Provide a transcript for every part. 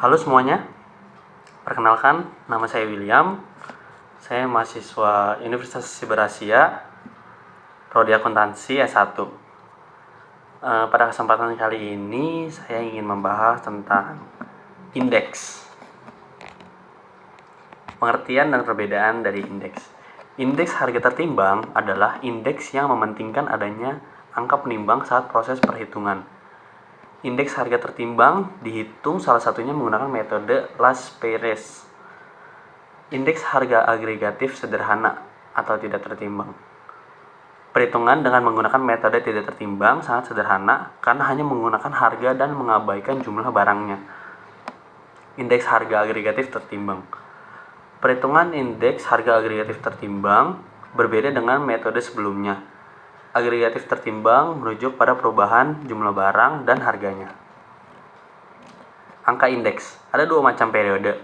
Halo semuanya, perkenalkan nama saya William. Saya mahasiswa Universitas Siberasia, Prodi Akuntansi S1. Pada kesempatan kali ini saya ingin membahas tentang indeks. Pengertian dan perbedaan dari indeks. Indeks harga tertimbang adalah indeks yang mementingkan adanya angka penimbang saat proses perhitungan. Indeks harga tertimbang dihitung salah satunya menggunakan metode Las-Perez. Indeks harga agregatif sederhana atau tidak tertimbang. Perhitungan dengan menggunakan metode tidak tertimbang sangat sederhana karena hanya menggunakan harga dan mengabaikan jumlah barangnya. Indeks harga agregatif tertimbang. Perhitungan indeks harga agregatif tertimbang berbeda dengan metode sebelumnya. Agregatif tertimbang merujuk pada perubahan jumlah barang dan harganya. Angka indeks. Ada dua macam periode,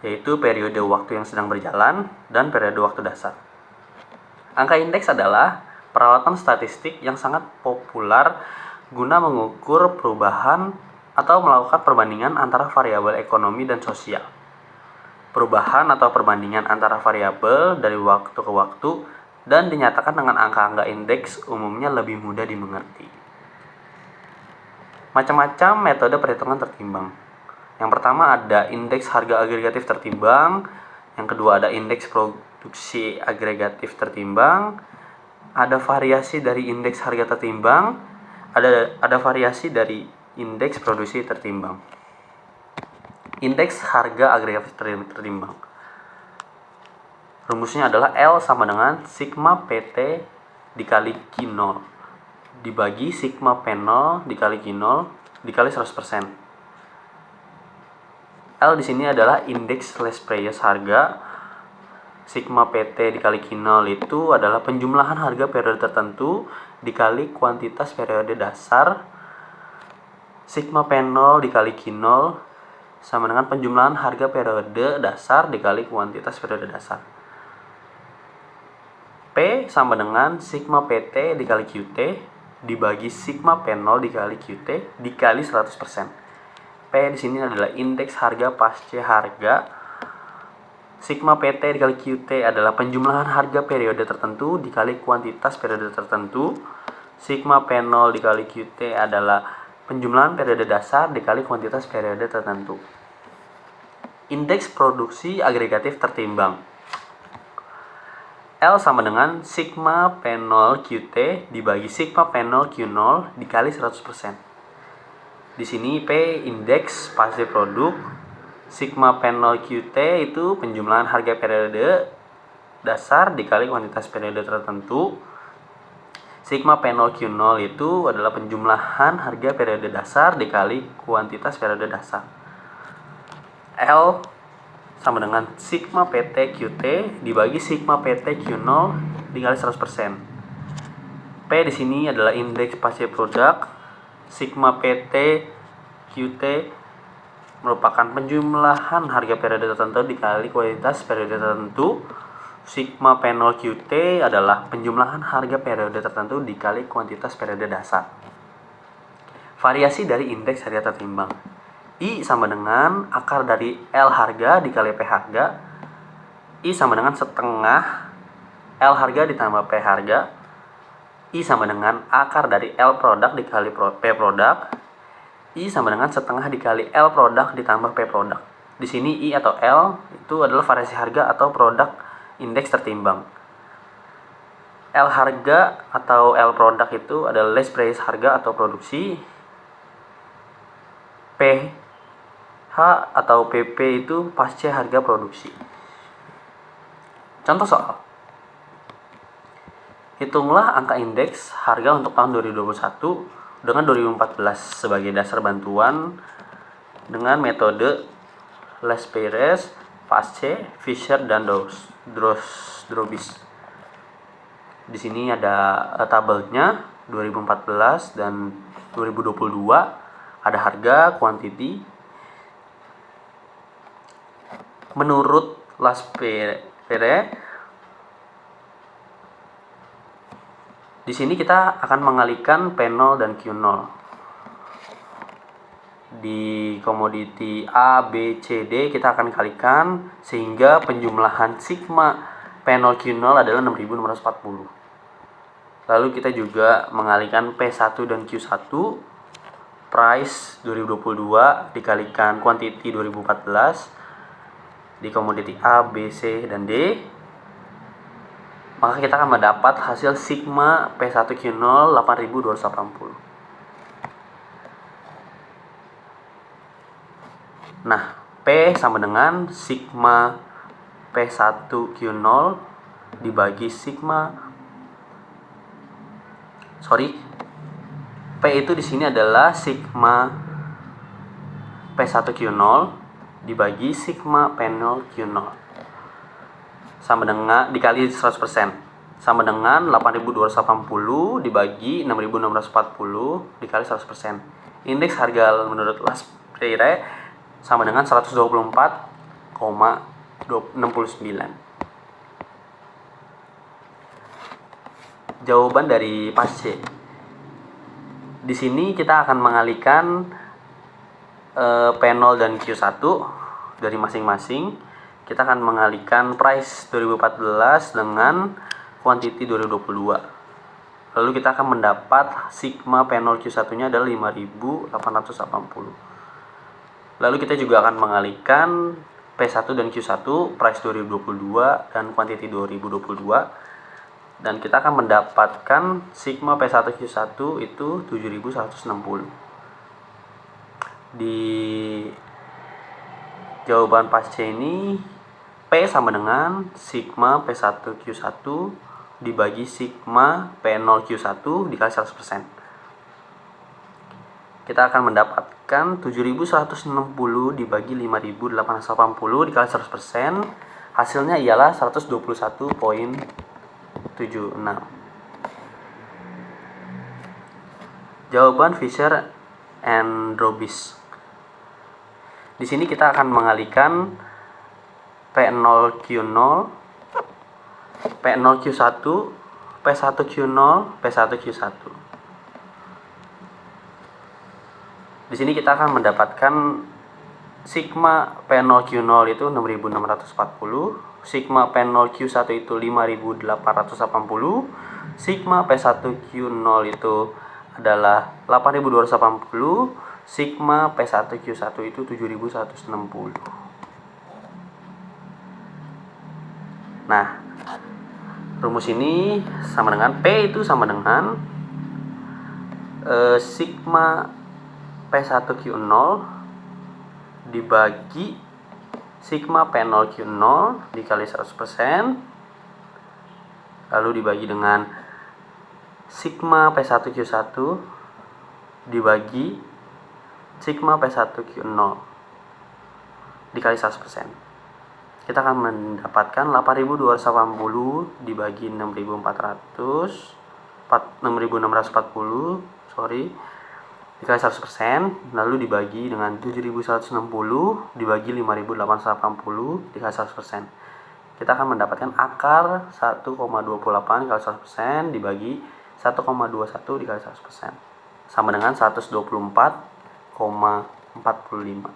yaitu periode waktu yang sedang berjalan dan periode waktu dasar. Angka indeks adalah peralatan statistik yang sangat populer guna mengukur perubahan atau melakukan perbandingan antara variabel ekonomi dan sosial. Perubahan atau perbandingan antara variabel dari waktu ke waktu dan dinyatakan dengan angka-angka indeks umumnya lebih mudah dimengerti. Macam-macam metode perhitungan tertimbang. Yang pertama ada indeks harga agregatif tertimbang, yang kedua ada indeks produksi agregatif tertimbang, ada variasi dari indeks harga tertimbang, ada variasi dari indeks produksi tertimbang. Indeks harga agregatif tertimbang. Rumusnya adalah L sama dengan sigma PT dikali Q0 dibagi sigma P0 dikali Q0 dikali 100%. L di sini adalah indeks Las-Perez harga. Sigma PT dikali Q0 itu adalah penjumlahan harga periode tertentu dikali kuantitas periode dasar. Sigma P0 dikali Q0 sama dengan penjumlahan harga periode dasar dikali kuantitas periode dasar. P sama dengan sigma PT dikali QT dibagi sigma P0 dikali QT dikali 100%. P di sini adalah indeks harga pasca harga. Sigma PT dikali QT adalah penjumlahan harga periode tertentu dikali kuantitas periode tertentu. Sigma P0 dikali QT adalah penjumlahan periode dasar dikali kuantitas periode tertentu. Indeks produksi agregatif tertimbang. L sama dengan sigma P0 QT dibagi sigma P0 Q0 dikali 100%. Di sini P indeks pasti produk, sigma P0 QT itu penjumlahan harga periode dasar dikali kuantitas periode tertentu. Sigma P0 Q0 itu adalah penjumlahan harga periode dasar dikali kuantitas periode dasar. L sama dengan sigma PT QT dibagi sigma PT Q0 dikali 100%. P di sini adalah indeks pasti produk. Sigma PT QT merupakan penjumlahan harga periode tertentu dikali kuantitas periode tertentu. Sigma P0 QT adalah penjumlahan harga periode tertentu dikali kuantitas periode dasar. Variasi dari indeks harga tertimbang. I sama dengan akar dari L harga dikali P harga. I sama dengan setengah L harga ditambah P harga. I sama dengan akar dari L produk dikali P produk. I sama dengan setengah dikali L produk ditambah P produk. Di sini I atau L itu adalah variasi harga atau produk indeks tertimbang. L harga atau L produk itu adalah Las-Perez harga atau produksi. P H atau PP itu pasca harga produksi. Contoh soal. Hitunglah angka indeks harga untuk tahun 2021 dengan 2014 sebagai dasar bantuan dengan metode Las-Perez, Pace, Fisher, dan Drobis. Di sini ada tabelnya 2014 dan 2022, ada harga, quantity. Menurut Las-Perez, di sini kita akan mengalihkan P0 dan Q0. di komoditi A, B, C, D kita akan kalikan sehingga penjumlahan sigma P0 Q0 adalah 6640. Lalu kita juga mengalihkan P1 dan Q1, price 2022 dikalikan quantity 2014 di komoditi A, B, C, dan D. Maka kita akan mendapat hasil sigma P1 Q0 8280. Nah, P sama dengan sigma P1 Q0 dibagi P itu di sini adalah sigma P1 Q0 dibagi sigma P0 Q0 sama dengan dikali 100% sama dengan 8280 dibagi 6640 dikali 100%. Indeks harga menurut Last Freire sama dengan 124,69. Jawaban dari pas C. Di sini kita akan mengalihkan P0 dan Q1 dari masing-masing. Kita akan mengalihkan price 2014 dengan quantity 2022. Lalu kita akan mendapat sigma P0 Q1-nya adalah 5880. Lalu kita juga akan mengalihkan P1 dan Q1, price 2022 dan quantity 2022. Dan kita akan mendapatkan sigma P1 Q1 itu 7160. Di jawaban pas C ini P sama dengan sigma P1 Q1 dibagi sigma P0 Q1 dikali 100%. Kita akan mendapatkan 7160 dibagi 5880 dikali 100%. Hasilnya ialah 121,76. Jawaban Fisher and Robis. Di sini kita akan mengalihkan P0 Q0, P0 Q1, P1 Q0, P1 Q1. Di sini kita akan mendapatkan sigma P0 Q0 itu 6640, sigma P0 Q1 itu 5880, sigma P1 Q0 itu adalah 8280, sigma P1 Q1 itu 7160. Nah, rumus ini sama dengan P itu sama dengan sigma P1 Q0 dibagi sigma P0 Q0 dikali 100%, lalu dibagi dengan sigma P1 Q1 dibagi sigma P1 Q0 dikali 100%. Kita akan mendapatkan 8280 dibagi 6640 dikali 100%, lalu dibagi dengan 7160 dibagi 5880 dikali 100%. Kita akan mendapatkan akar 1,28 dikali 100% dibagi 1,21 dikali 100% sama dengan 124,45.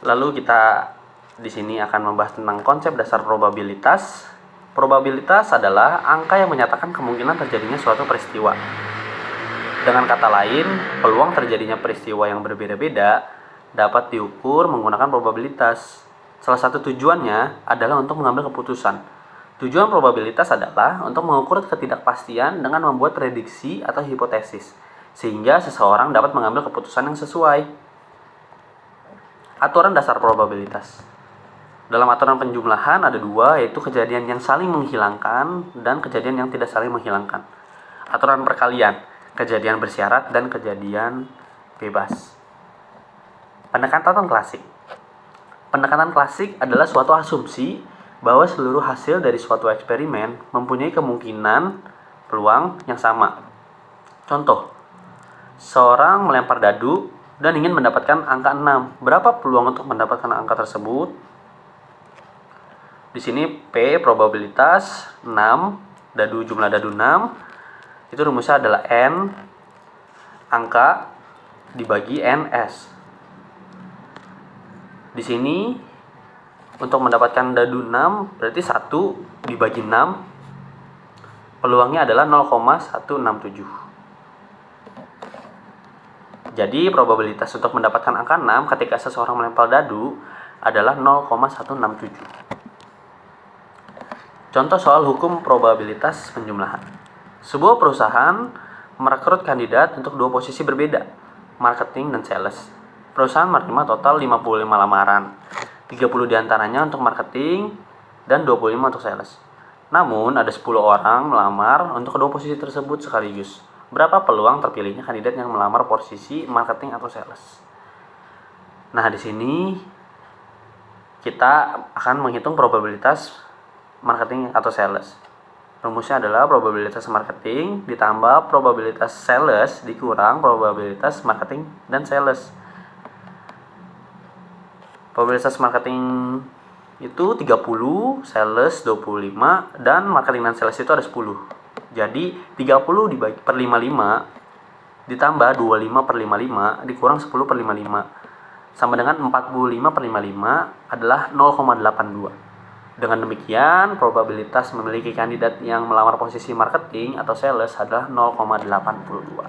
Lalu kita di sini akan membahas tentang konsep dasar probabilitas. Probabilitas adalah angka yang menyatakan kemungkinan terjadinya suatu peristiwa. Dengan kata lain, peluang terjadinya peristiwa yang berbeda-beda dapat diukur menggunakan probabilitas. Salah satu tujuannya adalah untuk mengambil keputusan. Tujuan probabilitas adalah untuk mengukur ketidakpastian dengan membuat prediksi atau hipotesis, sehingga seseorang dapat mengambil keputusan yang sesuai. Aturan dasar probabilitas. Dalam aturan penjumlahan ada dua, yaitu kejadian yang saling menghilangkan dan kejadian yang tidak saling menghilangkan. Aturan perkalian, kejadian bersyarat dan kejadian bebas. Pendekatan klasik. Pendekatan klasik adalah suatu asumsi bahwa seluruh hasil dari suatu eksperimen mempunyai kemungkinan peluang yang sama. Contoh, seorang melempar dadu dan ingin mendapatkan angka 6. Berapa peluang untuk mendapatkan angka tersebut? Di sini P probabilitas 6, jumlah dadu 6, Itu rumusnya adalah N angka dibagi NS. Di sini untuk mendapatkan dadu 6 berarti 1 dibagi 6, peluangnya adalah 0,167. Jadi probabilitas untuk mendapatkan angka 6 ketika seseorang melempar dadu adalah 0,167. Contoh soal hukum probabilitas penjumlahan. Sebuah perusahaan merekrut kandidat untuk 2 posisi berbeda, marketing dan sales. Perusahaan menerima total 55 lamaran, 30 diantaranya untuk marketing dan 25 untuk sales. Namun ada 10 orang melamar untuk kedua posisi tersebut sekaligus. Berapa peluang terpilihnya kandidat yang melamar posisi marketing atau sales? Nah, di sini kita akan menghitung probabilitas marketing atau sales. Rumusnya adalah probabilitas marketing ditambah probabilitas sales dikurang probabilitas marketing dan sales. Probabilitas marketing itu 30, sales 25, dan marketing dan sales itu ada 10. Jadi 30 dibagi per 55 ditambah 25 per 55 dikurang 10 per 55 sama dengan 45 per 55 adalah 0,82. Dengan demikian, probabilitas memiliki kandidat yang melamar posisi marketing atau sales adalah 0,82.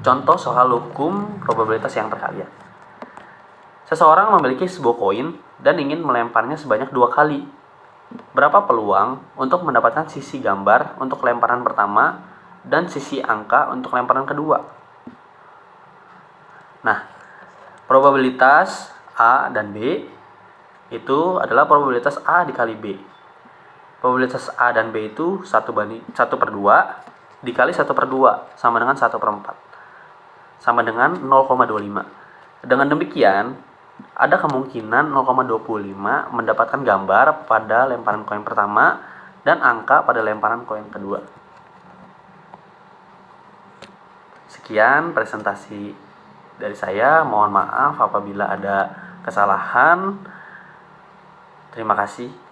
Contoh soal hukum probabilitas yang terkalian. Seseorang memiliki sebuah koin dan ingin melemparnya sebanyak 2 kali. Berapa peluang untuk mendapatkan sisi gambar untuk lemparan pertama dan sisi angka untuk lemparan kedua? Nah, probabilitas A dan B itu adalah probabilitas A dikali B. Probabilitas A dan B itu 1 per 2 dikali 1 per 2 sama dengan 1 per 4 sama dengan 0,25. Dengan demikian, ada kemungkinan 0,25 mendapatkan gambar pada lemparan koin pertama dan angka pada lemparan koin kedua. Sekian presentasi dari saya. Mohon maaf apabila ada kesalahan. Terima kasih.